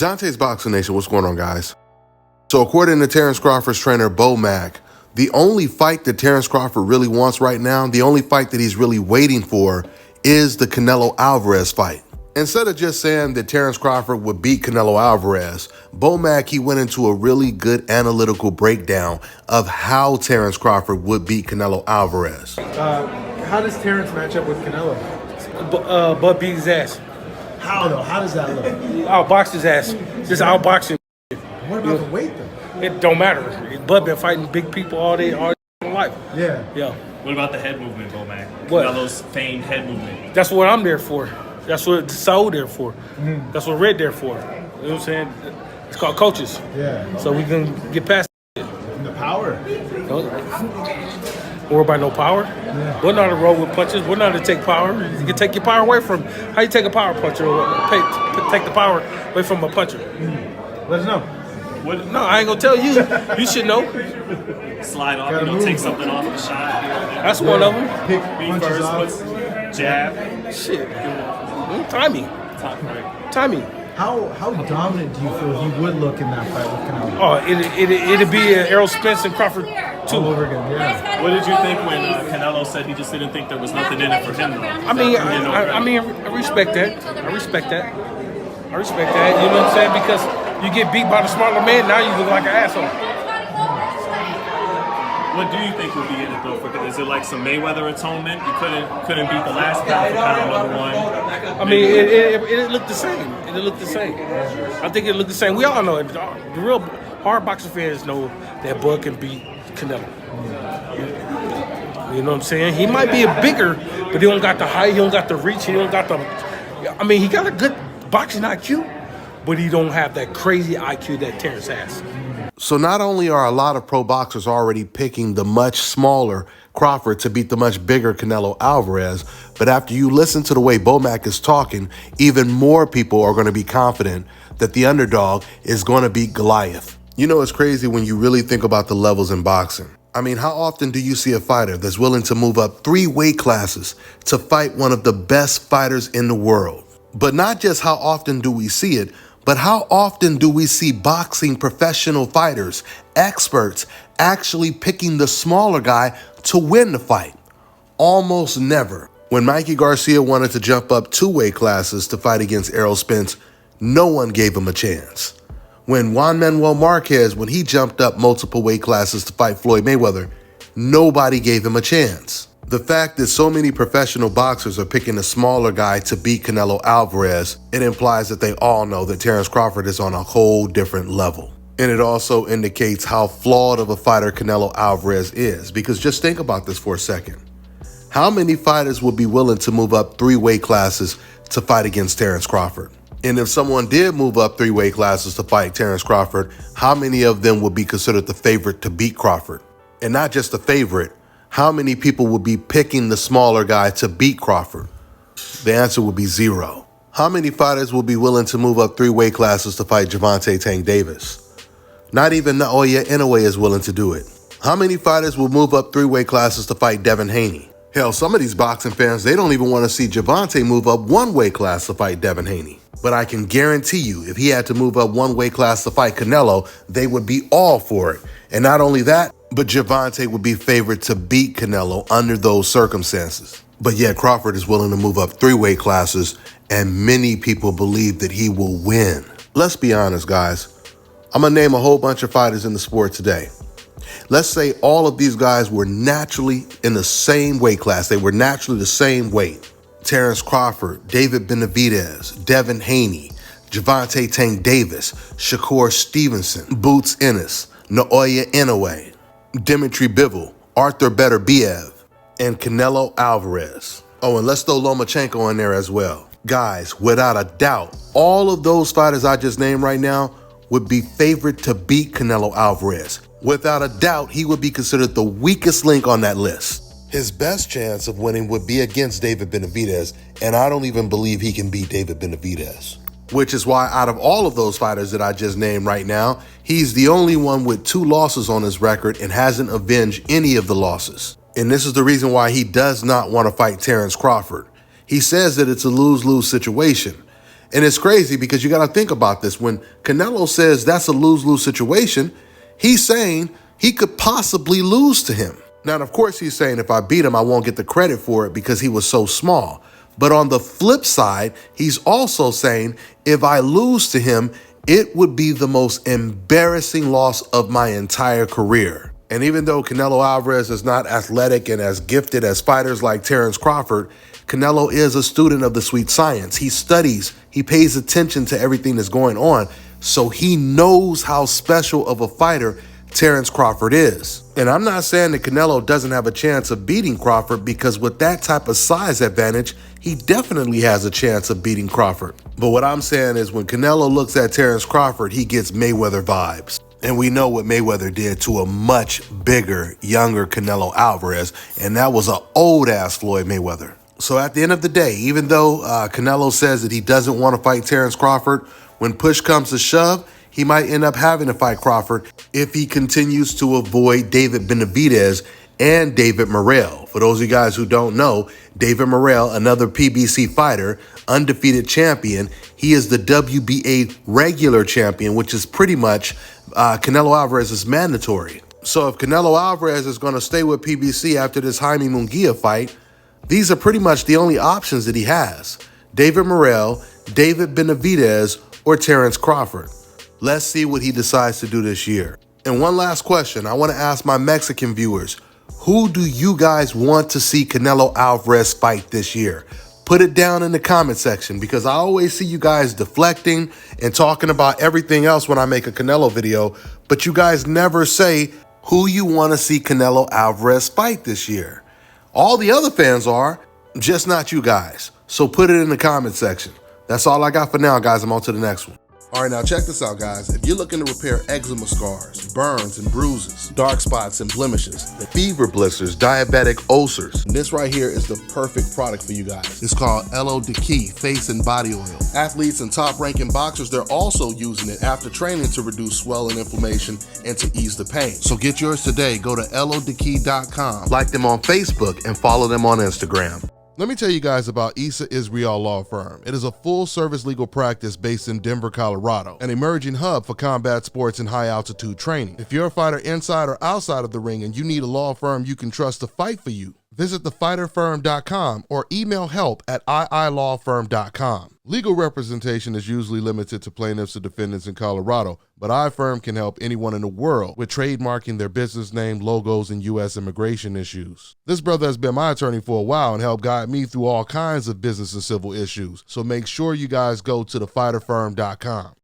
Dante's Boxing Nation, what's going on, guys? So according to Terence Crawford's trainer, Bo Mac, the only fight that Terence Crawford really wants right now, the only fight that he's really waiting for is the Canelo Alvarez fight. Instead of just saying that Terence Crawford would beat Canelo Alvarez, Bo Mac, he went into a really good analytical breakdown of how Terence Crawford would beat Canelo Alvarez. How does Terence match up with Canelo? Bud beat his ass. How though? How does that look? Outboxed his ass. Just outboxing. What about the weight though? It don't matter. Bud been fighting big people all day life. Yeah. Yeah. What about the head movement, Bo Mac? What? Canelo's famed head movement. That's what I'm there for. That's what Saul there for. That's what Red there for. You know what I'm saying? It's called coaches. Yeah. So we can get past And the power. Worry about no power. Yeah. We're not to roll with punches. We're not to take power. You can take your power away from. How you take a power puncher? Take the power away from a puncher. Let us know. What? No, I ain't gonna tell you. You should know. Slide off, take something off the shot. That's one of them. Pick Be punches first, off. jab. Shit. Timing. Timing. How dominant do you feel he would look in that fight with Canelo? Oh, it'd be Errol Spence and Crawford too. All over again, yeah. What did you think when Canelo said he just didn't think there was nothing in it for him? I respect that. I respect that. You know what I'm saying? Because you get beat by the smarter man, now you look like an asshole. What do you think would be in it though? Is it like some Mayweather atonement? You couldn't beat the last guy for pound number one. I mean, it looked the same. It looked the same. I think it looked the same. We all know it. The real hard boxing fans know that Bud can beat Canelo. You know what I'm saying? He might be a bigger, but he don't got the height. He don't got the reach. He don't got the. I mean, he got a good boxing IQ, but he don't have that crazy IQ that Terence has. So not only are a lot of pro boxers already picking the much smaller Crawford to beat the much bigger Canelo Alvarez, but after you listen to the way Bo Mac is talking, even more people are going to be confident that the underdog is going to beat Goliath. You know, it's crazy when you really think about the levels in boxing. I mean, how often do you see a fighter that's willing to move up 3 weight classes to fight one of the best fighters in the world? But not just how often do we see it, but how often do we see boxing professional fighters, experts, actually picking the smaller guy to win the fight? Almost never. When Mikey Garcia wanted to jump up 2 weight classes to fight against Errol Spence, no one gave him a chance. When Juan Manuel Marquez, when he jumped up multiple weight classes to fight Floyd Mayweather, nobody gave him a chance. The fact that so many professional boxers are picking a smaller guy to beat Canelo Alvarez, it implies that they all know that Terence Crawford is on a whole different level. And it also indicates how flawed of a fighter Canelo Alvarez is, because just think about this for a second. How many fighters would be willing to move up 3 weight classes to fight against Terence Crawford? And if someone did move up 3 weight classes to fight Terence Crawford, how many of them would be considered the favorite to beat Crawford? And not just the favorite, how many people would be picking the smaller guy to beat Crawford? The answer would be 0. How many fighters would be willing to move up 3 weight classes to fight Gervonta Tank Davis? Not even Naoya Inoue is willing to do it. How many fighters will move up 3 weight classes to fight Devin Haney? Hell, some of these boxing fans, they don't even want to see Gervonta move up 1 weight class to fight Devin Haney. But I can guarantee you, if he had to move up 1 weight class to fight Canelo, they would be all for it. And not only that, but Gervonta would be favored to beat Canelo under those circumstances. But yet Crawford is willing to move up 3 weight classes, and many people believe that he will win. Let's be honest, guys. I'm gonna name a whole bunch of fighters in the sport today. Let's say all of these guys were naturally in the same weight class. They were naturally the same weight. Terence Crawford, David Benavidez, Devin Haney, Gervonta Tank Davis, Shakur Stevenson, Boots Ennis, Naoya Inoue, Dimitri Bivol, Arthur Beterbiev, and Canelo Alvarez. Oh, and let's throw Lomachenko in there as well. Guys, without a doubt, all of those fighters I just named right now would be favored to beat Canelo Alvarez. Without a doubt, he would be considered the weakest link on that list. His best chance of winning would be against David Benavidez, and I don't even believe he can beat David Benavidez. Which is why out of all of those fighters that I just named right now, he's the only one with 2 losses on his record and hasn't avenged any of the losses. And this is the reason why he does not want to fight Terence Crawford. He says that it's a lose-lose situation. And it's crazy because you got to think about this. When Canelo says that's a lose-lose situation, he's saying he could possibly lose to him. Now, of course, he's saying if I beat him, I won't get the credit for it because he was so small. But on the flip side, he's also saying if I lose to him, it would be the most embarrassing loss of my entire career. And even though Canelo Alvarez is not athletic and as gifted as fighters like Terence Crawford, Canelo is a student of the sweet science. He studies, he pays attention to everything that's going on, so he knows how special of a fighter Terence Crawford is. And I'm not saying that Canelo doesn't have a chance of beating Crawford, because with that type of size advantage, he definitely has a chance of beating Crawford. But what I'm saying is when Canelo looks at Terence Crawford, he gets Mayweather vibes. And we know what Mayweather did to a much bigger, younger Canelo Alvarez, and that was an old-ass Floyd Mayweather. So at the end of the day, even though Canelo says that he doesn't want to fight Terence Crawford, when push comes to shove, he might end up having to fight Crawford if he continues to avoid David Benavidez and David Morrell. For those of you guys who don't know, David Morrell, another PBC fighter, undefeated champion, he is the WBA regular champion, which is pretty much Canelo Alvarez is mandatory. So if Canelo Alvarez is going to stay with PBC after this Jaime Munguia fight, these are pretty much the only options that he has. David Morrell, David Benavidez, or Terence Crawford. Let's see what he decides to do this year. And one last question I want to ask my Mexican viewers. Who do you guys want to see Canelo Alvarez fight this year? Put it down in the comment section, because I always see you guys deflecting and talking about everything else when I make a Canelo video, but you guys never say who you want to see Canelo Alvarez fight this year. All the other fans are, just not you guys. So put it in the comment section. That's all I got for now, guys. I'm on to the next one. All right, now check this out, guys. If you're looking to repair eczema scars, burns and bruises, dark spots and blemishes, fever blisters, diabetic ulcers, this right here is the perfect product for you guys. It's called LO Deki Face and Body Oil. Athletes and top-ranking boxers, they're also using it after training to reduce swelling, inflammation, and to ease the pain. So get yours today. Go to lodeki.com, like them on Facebook, and follow them on Instagram. Let me tell you guys about Issa Israel Law Firm. It is a full-service legal practice based in Denver, Colorado, an emerging hub for combat sports and high-altitude training. If you're a fighter inside or outside of the ring and you need a law firm you can trust to fight for you, visit thefighterfirm.com or email help@iilawfirm.com. Legal representation is usually limited to plaintiffs or defendants in Colorado, but iFirm can help anyone in the world with trademarking their business name, logos, and U.S. immigration issues. This brother has been my attorney for a while and helped guide me through all kinds of business and civil issues, so make sure you guys go to thefighterfirm.com.